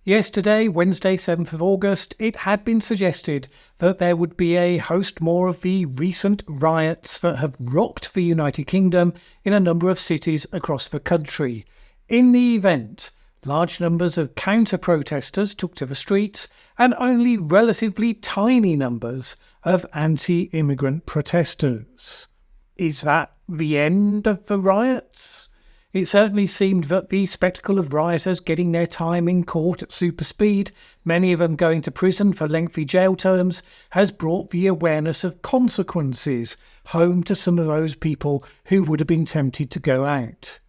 Yesterday, Wednesday, 7th of August, it had been suggested that there would be a host more of the recent riots that have rocked the United Kingdom in a number of cities across the country. In the event, large numbers of counter-protesters took to the streets and only relatively tiny numbers of anti-immigrant protesters. Is that the end of the riots? It certainly seemed that the spectacle of rioters getting their time in court at super speed, many of them going to prison for lengthy jail terms, has brought the awareness of consequences home to some of those people who would have been tempted to go out.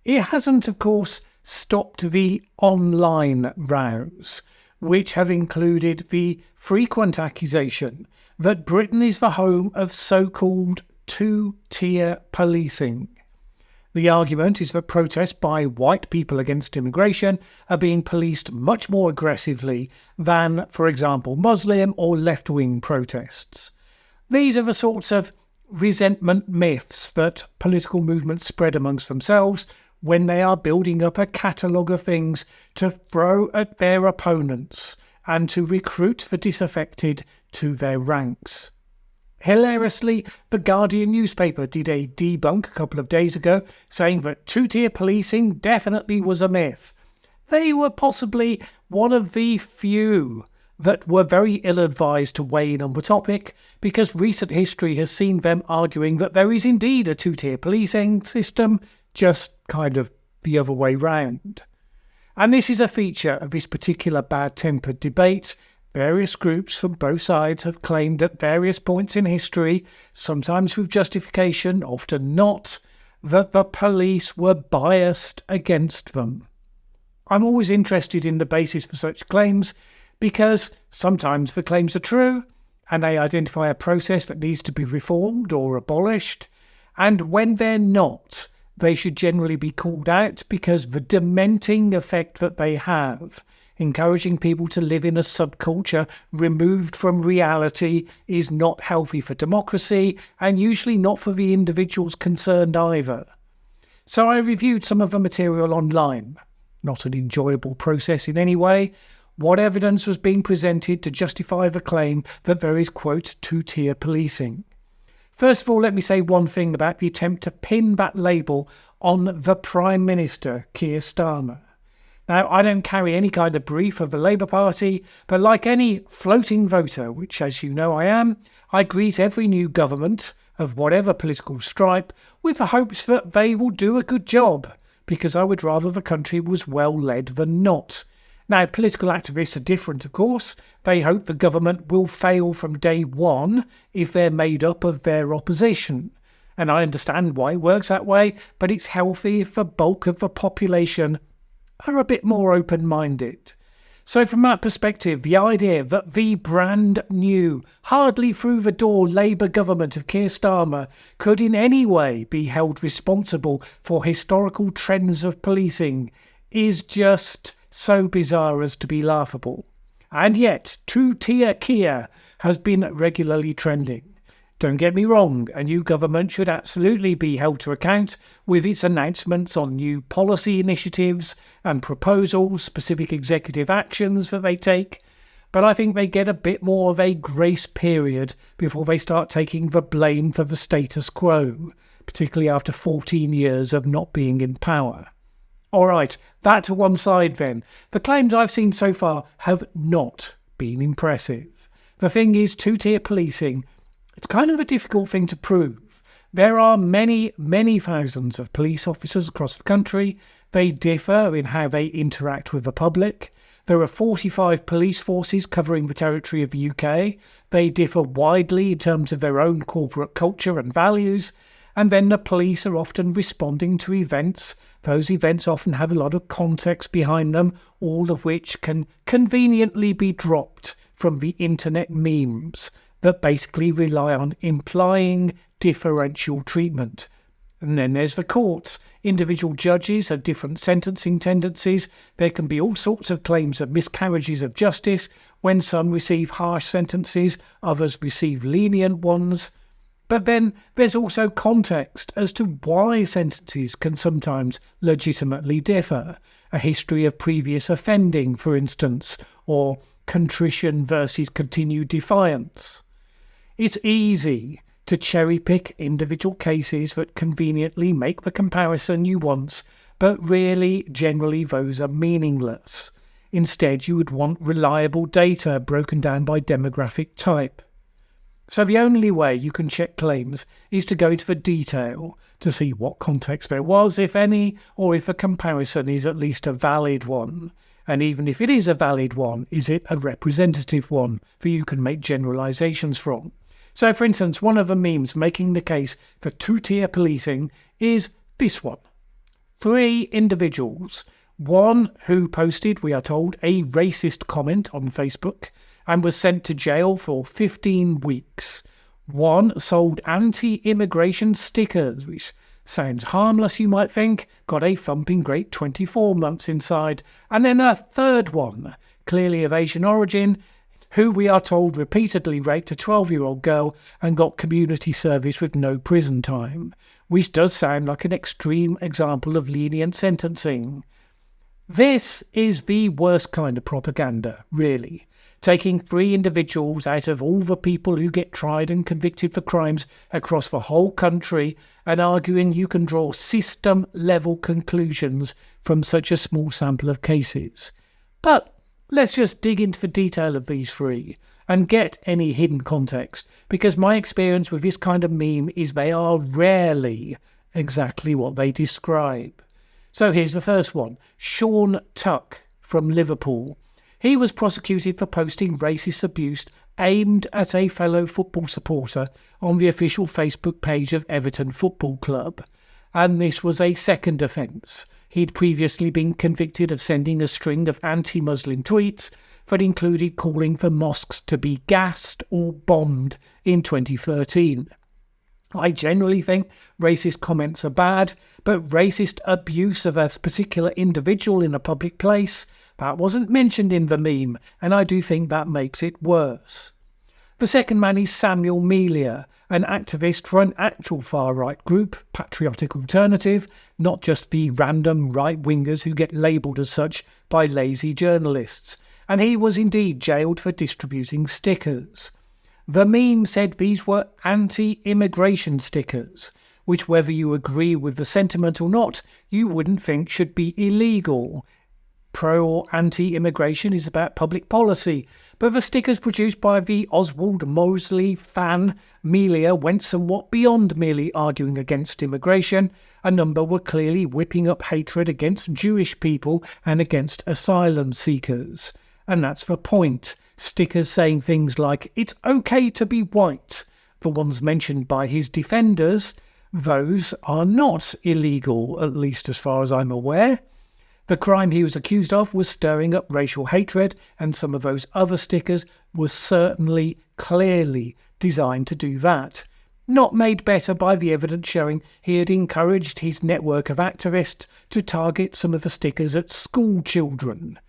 It hasn't, of course, stopped the online rows, which have included the frequent accusation that Britain is the home of so-called two-tier policing. The argument is that protests by white people against immigration are being policed much more aggressively than, for example, Muslim or left-wing protests. These are the sorts of resentment myths that political movements spread amongst themselves when they are building up a catalogue of things to throw at their opponents and to recruit the disaffected to their ranks. Hilariously, the Guardian newspaper did a debunk a couple of days ago, saying that two-tier policing definitely was a myth. They were possibly one of the few that were very ill-advised to weigh in on the topic, because recent history has seen them arguing that there is indeed a two-tier policing system, just kind of the other way round. And this is a feature of this particular bad-tempered debate. Various groups from both sides have claimed at various points in history, sometimes with justification, often not, that the police were biased against them. I'm always interested in the basis for such claims because sometimes the claims are true and they identify a process that needs to be reformed or abolished, and when they're not, they should generally be called out because the dementing effect that they have, encouraging people to live in a subculture removed from reality, is not healthy for democracy and usually not for the individuals concerned either. So I reviewed some of the material online. Not an enjoyable process in any way. What evidence was being presented to justify the claim that there is, quote, two-tier policing? First of all, let me say one thing about the attempt to pin that label on the Prime Minister, Keir Starmer. Now, I don't carry any kind of brief of the Labour Party, but like any floating voter, which as you know I am, I greet every new government, of whatever political stripe, with the hopes that they will do a good job, because I would rather the country was well led than not. Now, political activists are different, of course. They hope the government will fail from day one if they're made up of their opposition. And I understand why it works that way, but it's healthy if the bulk of the population are a bit more open-minded. So from that perspective, the idea that the brand new, hardly through the door Labour government of Keir Starmer could in any way be held responsible for historical trends of policing is just so bizarre as to be laughable. And yet, two-tier Keir has been regularly trending. Don't get me wrong, a new government should absolutely be held to account with its announcements on new policy initiatives and proposals, specific executive actions that they take, but I think they get a bit more of a grace period before they start taking the blame for the status quo, particularly after 14 years of not being in power. Alright, that to one side then. The claims I've seen so far have not been impressive. The thing is, two-tier policing, it's kind of a difficult thing to prove. There are many, many thousands of police officers across the country. They differ in how they interact with the public. There are 45 police forces covering the territory of the UK. They differ widely in terms of their own corporate culture and values. And then the police are often responding to events. Those events often have a lot of context behind them, all of which can conveniently be dropped from the internet memes that basically rely on implying differential treatment. And then there's the courts. Individual judges have different sentencing tendencies. There can be all sorts of claims of miscarriages of justice when some receive harsh sentences, others receive lenient ones. But then there's also context as to why sentences can sometimes legitimately differ. a history of previous offending, for instance, or contrition versus continued defiance. It's easy to cherry-pick individual cases that conveniently make the comparison you want, but really, generally, those are meaningless. Instead, you would want reliable data broken down by demographic type. So the only way you can check claims is to go into the detail to see what context there was, if any, or if a comparison is at least a valid one. And even if it is a valid one, is it a representative one that you can make generalizations from? So, for instance, one of the memes making the case for two-tier policing is this one. 3 individuals, one who posted, we are told, a racist comment on Facebook and was sent to jail for 15 weeks. One sold anti-immigration stickers, which sounds harmless, you might think, got a thumping great 24 months inside. And then a third one, clearly of Asian origin, who we are told repeatedly raped a 12-year-old girl and got community service with no prison time, which does sound like an extreme example of lenient sentencing. This is the worst kind of propaganda, really. Taking 3 individuals out of all the people who get tried and convicted for crimes across the whole country and arguing you can draw system-level conclusions from such a small sample of cases. But let's just dig into the detail of these 3 and get any hidden context, because my experience with this kind of meme is they are rarely exactly what they describe. So here's the first one. Sean Tuck from Liverpool. He was prosecuted for posting racist abuse aimed at a fellow football supporter on the official Facebook page of Everton Football Club. And this was a second offence. He'd previously been convicted of sending a string of anti-Muslim tweets that included calling for mosques to be gassed or bombed in 2013. I generally think racist comments are bad, but racist abuse of a particular individual in a public place, that wasn't mentioned in the meme, and I do think that makes it worse. The second man is Samuel Melia, an activist for an actual far-right group, Patriotic Alternative, not just the random right-wingers who get labelled as such by lazy journalists, and he was indeed jailed for distributing stickers. The meme said these were anti-immigration stickers, which, whether you agree with the sentiment or not, you wouldn't think should be illegal. Pro or anti-immigration is about public policy, but the stickers produced by the Oswald Mosley fan Melia went somewhat beyond merely arguing against immigration. A number were clearly whipping up hatred against Jewish people and against asylum seekers. And that's the point. Stickers saying things like, "It's okay to be white," the ones mentioned by his defenders, those are not illegal, at least as far as I'm aware. The crime he was accused of was stirring up racial hatred, and some of those other stickers were certainly, clearly designed to do that. Not made better by the evidence showing he had encouraged his network of activists to target some of the stickers at school children.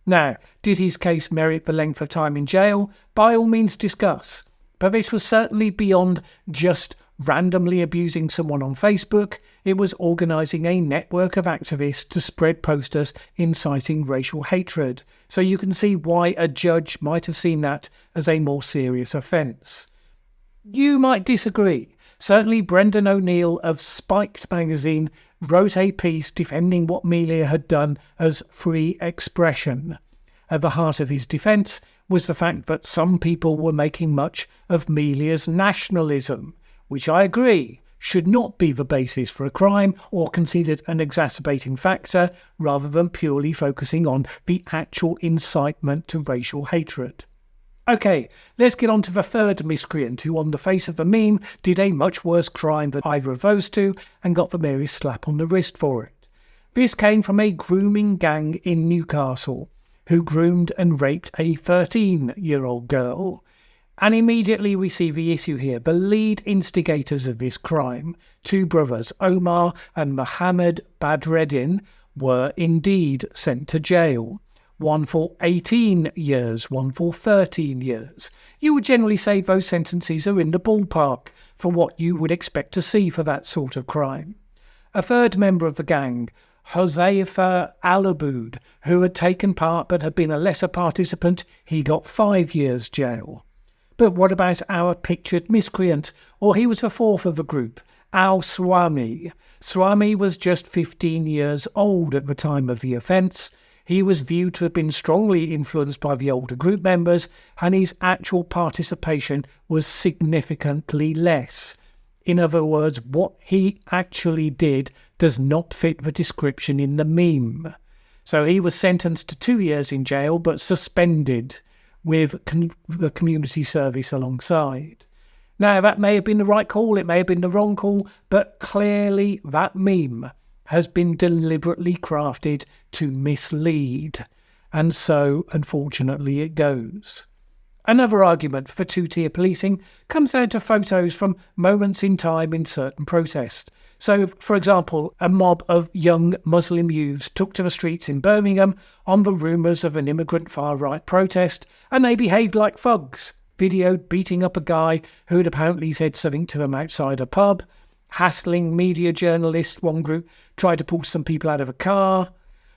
Now, did his case merit the length of time in jail? By all means discuss. But this was certainly beyond just randomly abusing someone on Facebook. It was organising a network of activists to spread posters inciting racial hatred. So you can see why a judge might have seen that as a more serious offence. You might disagree. Certainly Brendan O'Neill of Spiked magazine wrote a piece defending what Melia had done as free expression. At the heart of his defence was the fact that some people were making much of Melia's nationalism, which I agree should not be the basis for a crime or considered an exacerbating factor, rather than purely focusing on the actual incitement to racial hatred. Okay, let's get on to the third miscreant who on the face of the meme did a much worse crime than either of those two and got the merest slap on the wrist for it. This came from a grooming gang in Newcastle who groomed and raped a 13-year-old girl. And immediately we see the issue here. The lead instigators of this crime, 2 brothers, Omar and Mohammed Badreddin, were indeed sent to jail. One for 18 years, one for 13 years. You would generally say those sentences are in the ballpark for what you would expect to see for that sort of crime. A third member of the gang, Hoseifa Alaboud, who had taken part but had been a lesser participant, he got 5 years jail. But what about our pictured miscreant? Or he was the fourth of the group, Al-Swami. Swami was just 15 years old at the time of the offence. He was viewed to have been strongly influenced by the older group members, and his actual participation was significantly less. In other words, what he actually did does not fit the description in the meme. So he was sentenced to 2 years in jail, but suspended with the community service alongside. Now, that may have been the right call, it may have been the wrong call, but clearly that meme has been deliberately crafted to mislead. And so, unfortunately, it goes. Another argument for two-tier policing comes down to photos from moments in time in certain protests. So, for example, a mob of young Muslim youths took to the streets in Birmingham on the rumours of an immigrant far-right protest, and they behaved like thugs, videoed beating up a guy who had apparently said something to them outside a pub, hassling media journalists. One group tried to pull some people out of a car.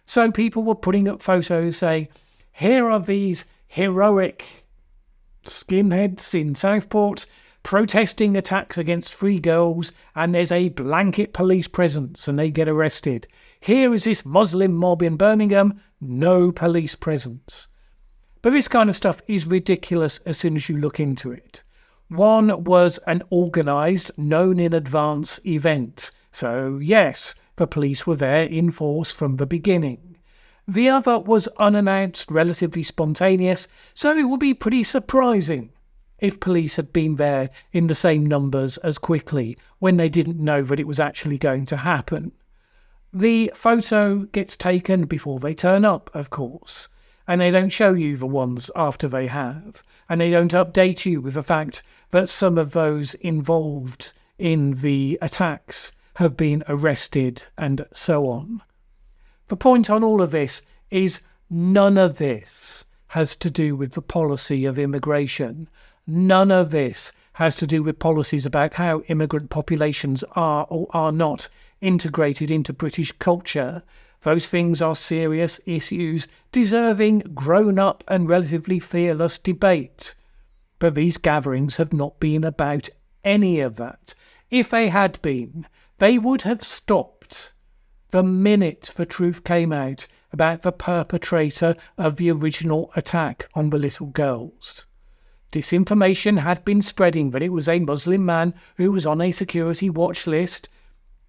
So people were putting up photos saying, here are these heroic skinheads in Southport protesting attacks against 3 girls, and there's a blanket police presence and they get arrested. Here is this Muslim mob in Birmingham, no police presence. But this kind of stuff is ridiculous as soon as you look into it. One was an organised, known in advance event. So yes, the police were there in force from the beginning. The other was unannounced, relatively spontaneous, so it would be pretty surprising if police had been there in the same numbers as quickly when they didn't know that it was actually going to happen. The photo gets taken before they turn up, of course, and they don't show you the ones after they have, and they don't update you with the fact that some of those involved in the attacks have been arrested and so on. The point on all of this is none of this has to do with the policy of immigration. None of this has to do with policies about how immigrant populations are or are not integrated into British culture. Those things are serious issues deserving grown-up and relatively fearless debate. But these gatherings have not been about any of that. If they had been, they would have stopped the minute the truth came out about the perpetrator of the original attack on the little girls. Disinformation had been spreading that it was a Muslim man who was on a security watch list,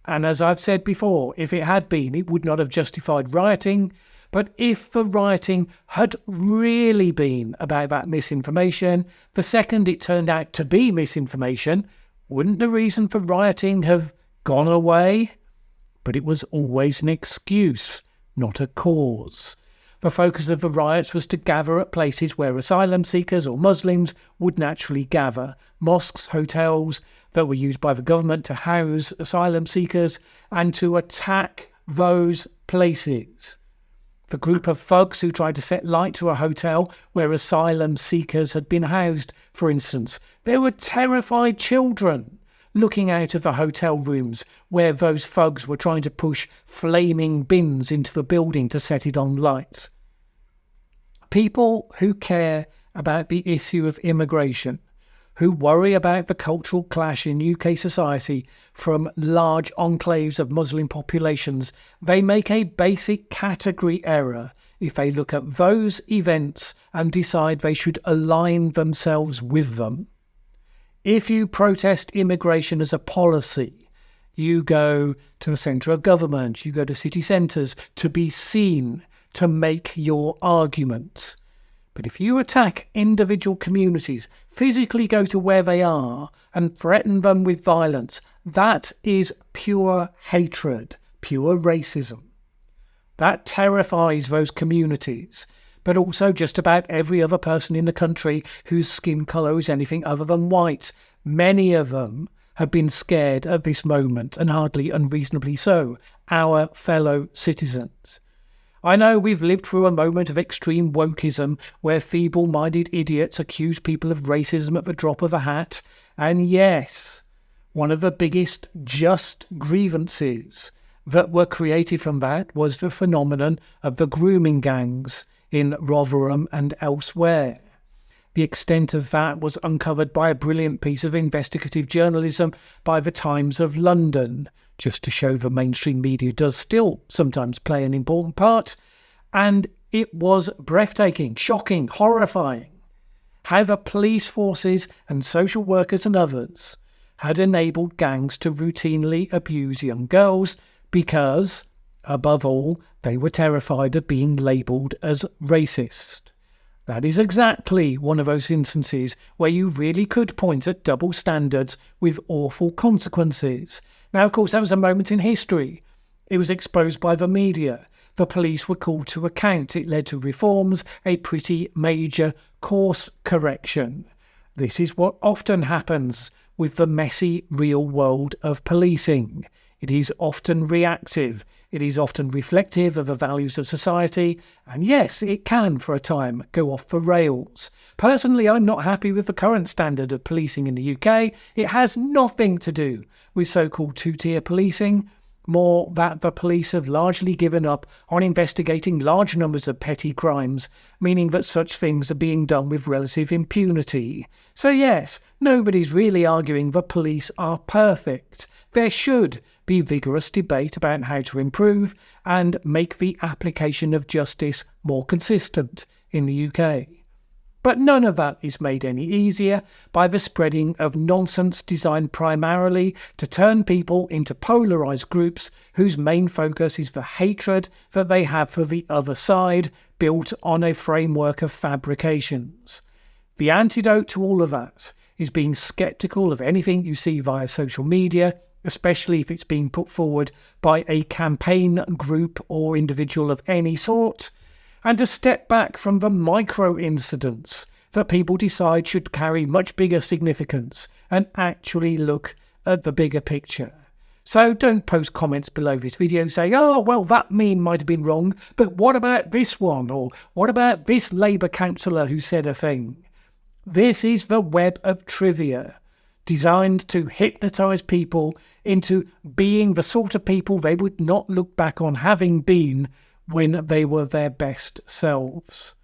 and as I've said before, if it had been, it would not have justified rioting. But if the rioting had really been about that misinformation, the second it turned out to be misinformation, wouldn't the reason for rioting have gone away? But it was always an excuse, not a cause. The focus of the riots was to gather at places where asylum seekers or Muslims would naturally gather, mosques, hotels that were used by the government to house asylum seekers, and to attack those places. The group of thugs who tried to set light to a hotel where asylum seekers had been housed, for instance, there were terrified children looking out of the hotel rooms where those thugs were trying to push flaming bins into the building to set it on light. People who care about the issue of immigration, who worry about the cultural clash in UK society from large enclaves of Muslim populations, they make a basic category error if they look at those events and decide they should align themselves with them. If you protest immigration as a policy, you go to the centre of government, you go to city centres to be seen, to make your argument. But if you attack individual communities, physically go to where they are and threaten them with violence, that is pure hatred, pure racism. That terrifies those communities, but also just about every other person in the country whose skin colour is anything other than white. Many of them have been scared at this moment, and hardly unreasonably so, our fellow citizens. I know we've lived through a moment of extreme wokeism where feeble-minded idiots accuse people of racism at the drop of a hat, and yes, one of the biggest just grievances that were created from that was the phenomenon of the grooming gangs in Rotherham and elsewhere. The extent of that was uncovered by a brilliant piece of investigative journalism by the Times of London, just to show the mainstream media does still sometimes play an important part. And it was breathtaking, shocking, horrifying how the police forces and social workers and others had enabled gangs to routinely abuse young girls because, above all, they were terrified of being labelled as racist. That is exactly one of those instances where you really could point at double standards with awful consequences. Now, of course, that was a moment in history. It was exposed by the media. The police were called to account. It led to reforms, a pretty major course correction. This is what often happens with the messy real world of policing. It is often reactive. It is often reflective of the values of society, and yes, it can, for a time, go off the rails. Personally, I'm not happy with the current standard of policing in the UK. It has nothing to do with so-called two-tier policing, more that the police have largely given up on investigating large numbers of petty crimes, meaning that such things are being done with relative impunity. So yes, nobody's really arguing the police are perfect. There should be vigorous debate about how to improve and make the application of justice more consistent in the UK. But none of that is made any easier by the spreading of nonsense designed primarily to turn people into polarised groups whose main focus is the hatred that they have for the other side, built on a framework of fabrications. The antidote to all of that is being sceptical of anything you see via social media, especially if it's being put forward by a campaign group or individual of any sort, and to step back from the micro-incidents that people decide should carry much bigger significance and actually look at the bigger picture. So don't post comments below this video saying, oh, well, that meme might have been wrong, but what about this one? Or what about this Labour councillor who said a thing? This is the web of trivia, designed to hypnotise people into being the sort of people they would not look back on having been when they were their best selves.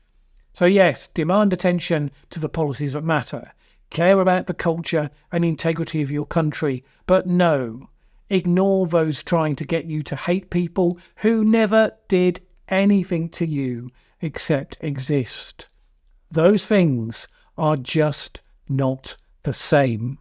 So yes, demand attention to the policies that matter. Care about the culture and integrity of your country. But no, ignore those trying to get you to hate people who never did anything to you except exist. Those things are just not the same.